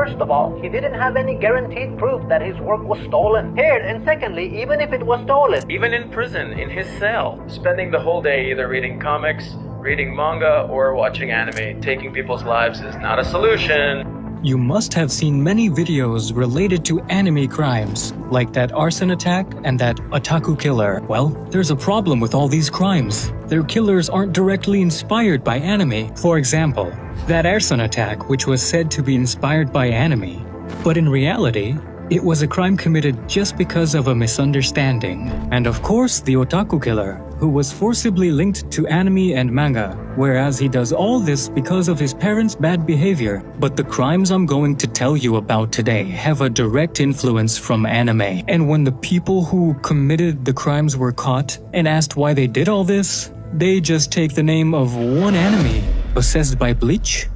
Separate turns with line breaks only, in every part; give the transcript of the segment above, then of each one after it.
first of all, he didn't have any guaranteed proof that his work was stolen. Here, and secondly, even if it was stolen,
even in prison, in his cell, spending the whole day either reading comics, reading manga, or watching anime, taking people's lives is not a solution.
You must have seen many videos related to anime crimes, like that arson attack and that otaku killer. Well, there's a problem with all these crimes. Their killers aren't directly inspired by anime. For example, that arson attack, which was said to be inspired by anime, but in reality, it was a crime committed just because of a misunderstanding. And of course, the otaku killer, who was forcibly linked to anime and manga, whereas he does all this because of his parents' bad behavior. But the crimes I'm going to tell you about today have a direct influence from anime. And when the people who committed the crimes were caught and asked why they did all this, they just take the name of one anime, possessed by Bleach.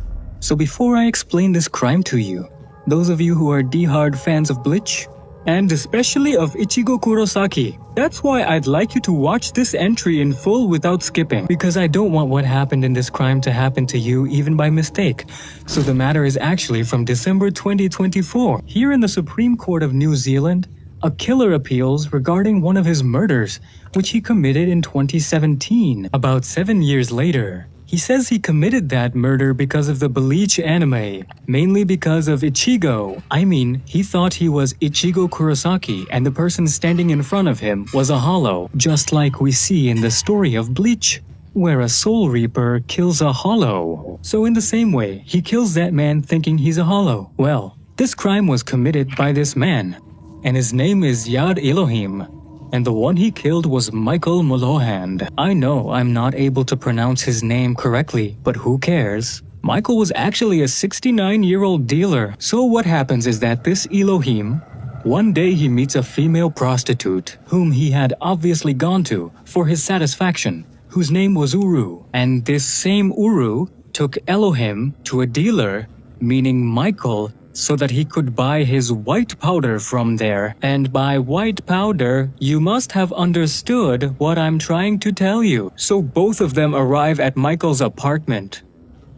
So before I explain this crime to you, those of you who are die-hard fans of Bleach, and especially of Ichigo Kurosaki, that's why I'd like you to watch this entry in full without skipping, because I don't want what happened in this crime to happen to you even by mistake. So the matter is actually from December 2024. Here in the Supreme Court of New Zealand, a killer appeals regarding one of his murders, which he committed in 2017, about 7 years later. He says he committed that murder because of the Bleach anime, mainly because of Ichigo. I mean, he thought he was Ichigo Kurosaki and the person standing in front of him was a hollow, just like we see in the story of Bleach, where a soul reaper kills a hollow. So in the same way, he kills that man thinking he's a hollow. Well, this crime was committed by this man, and his name is Yad Elohim. And the one he killed was Michael Molohand. I know I'm not able to pronounce his name correctly, but who cares? Michael was actually a 69-year-old dealer. So what happens is that this Elohim, one day he meets a female prostitute, whom he had obviously gone to for his satisfaction, whose name was Uru. And this same Uru took Elohim to a dealer, meaning Michael, so that he could buy his white powder from there. And by white powder, you must have understood what I'm trying to tell you. So both of them arrive at Michael's apartment.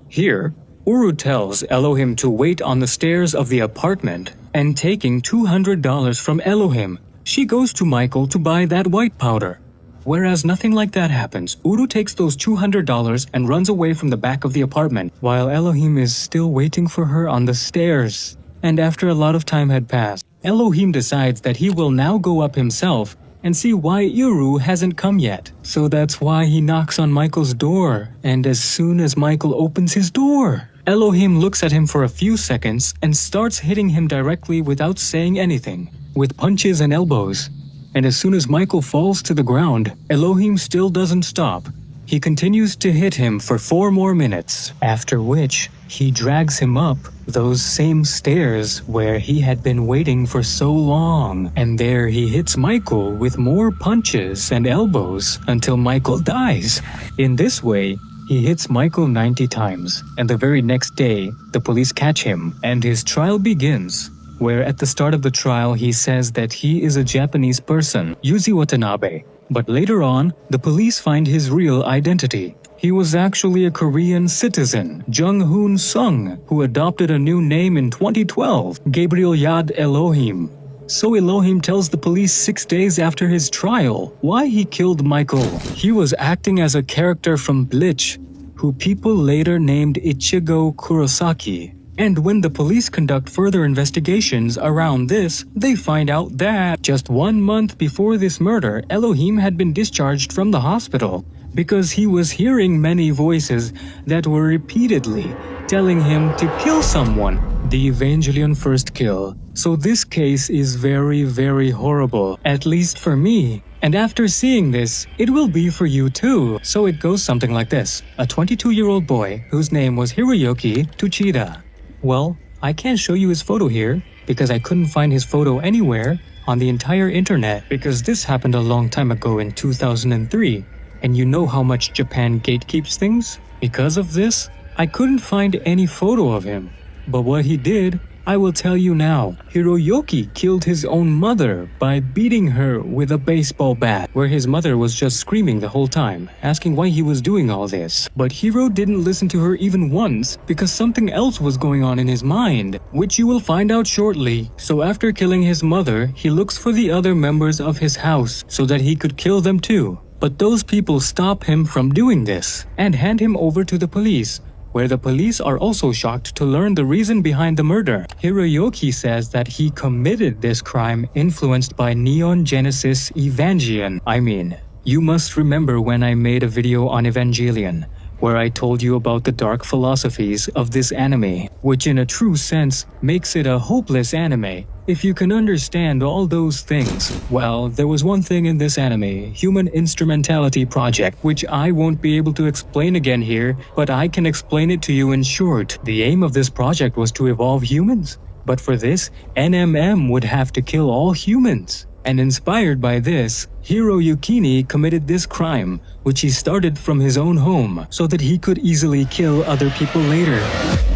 Here, Uru tells Elohim to wait on the stairs of the apartment, and taking $200 from Elohim, she goes to Michael to buy that white powder. Whereas nothing like that happens. Uru takes those $200 and runs away from the back of the apartment, while Elohim is still waiting for her on the stairs. And after a lot of time had passed, Elohim decides that he will now go up himself and see why Uru hasn't come yet. So that's why he knocks on Michael's door, and as soon as Michael opens his door, Elohim looks at him for a few seconds and starts hitting him directly without saying anything, with punches and elbows. And as soon as Michael falls to the ground, Elohim still doesn't stop. He continues to hit him for 4 more minutes, after which he drags him up those same stairs where he had been waiting for so long. And there he hits Michael with more punches and elbows until Michael dies. In this way, he hits Michael 90 times, and the very next day, the police catch him, and his trial begins, where at the start of the trial he says that he is a Japanese person, Yuzi Watanabe. But later on, the police find his real identity. He was actually a Korean citizen, Jung-hoon Sung, who adopted a new name in 2012, Gabriel Yad Elohim. So Elohim tells the police 6 days after his trial why he killed Michael. He was acting as a character from Bleach, who people later named Ichigo Kurosaki. And when the police conduct further investigations around this, they find out that just 1 month before this murder, Elohim had been discharged from the hospital because he was hearing many voices that were repeatedly telling him to kill someone. The Evangelion first kill. So this case is very, very horrible, at least for me. And after seeing this, it will be for you too. So it goes something like this. A 22-year-old boy whose name was Hiroyuki Tuchida. Well, I can't show you his photo here because I couldn't find his photo anywhere on the entire internet, because this happened a long time ago in 2003. And you know how much Japan gatekeeps things? Because of this, I couldn't find any photo of him. But what he did I will tell you now. Hiroyuki killed his own mother by beating her with a baseball bat, where his mother was just screaming the whole time, asking why he was doing all this. But Hiro didn't listen to her even once because something else was going on in his mind, which you will find out shortly. So after killing his mother, he looks for the other members of his house so that he could kill them too. But those people stop him from doing this and hand him over to the police, where the police are also shocked to learn the reason behind the murder. Hiroyuki says that he committed this crime influenced by Neon Genesis Evangelion. You must remember when I made a video on Evangelion, where I told you about the dark philosophies of this anime, which in a true sense makes it a hopeless anime. If you can understand all those things, well, there was one thing in this anime, Human Instrumentality Project, which I won't be able to explain again here, but I can explain it to you in short. The aim of this project was to evolve humans, but for this, NMM would have to kill all humans. And inspired by this, Hiroyuki committed this crime, which he started from his own home, so that he could easily kill other people later.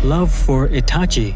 Love for Itachi.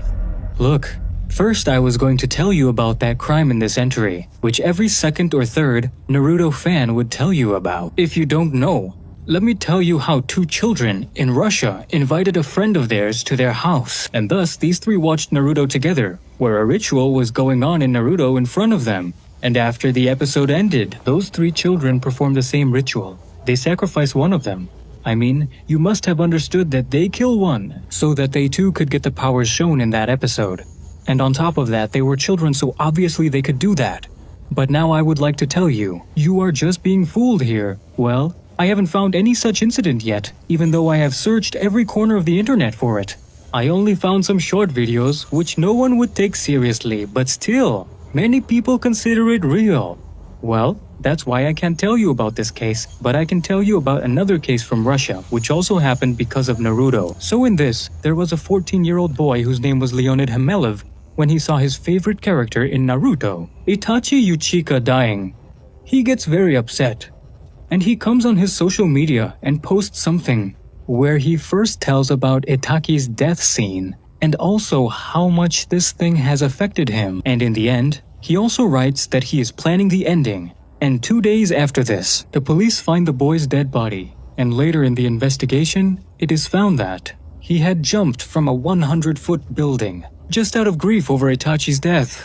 Look, first I was going to tell you about that crime in this entry, which every second or third Naruto fan would tell you about. If you don't know, let me tell you how two children in Russia invited a friend of theirs to their house, and thus these three watched Naruto together, where a ritual was going on in Naruto in front of them. And after the episode ended, those three children performed the same ritual. They sacrificed one of them. You must have understood that they kill one, so that they too could get the powers shown in that episode. And on top of that, they were children, so obviously they could do that. But now I would like to tell you, you are just being fooled here. Well, I haven't found any such incident yet, even though I have searched every corner of the internet for it. I only found some short videos, which no one would take seriously, but still, many people consider it real. Well, that's why I can't tell you about this case, but I can tell you about another case from Russia, which also happened because of Naruto. So in this, there was a 14-year-old boy whose name was Leonid Hamelov when he saw his favorite character in Naruto, Itachi Uchika, dying. He gets very upset, and he comes on his social media and posts something where he first tells about Itachi's death scene and also how much this thing has affected him. And in the end, he also writes that he is planning the ending. And 2 days after this, the police find the boy's dead body. And later in the investigation, it is found that he had jumped from a 100-foot building just out of grief over Itachi's death.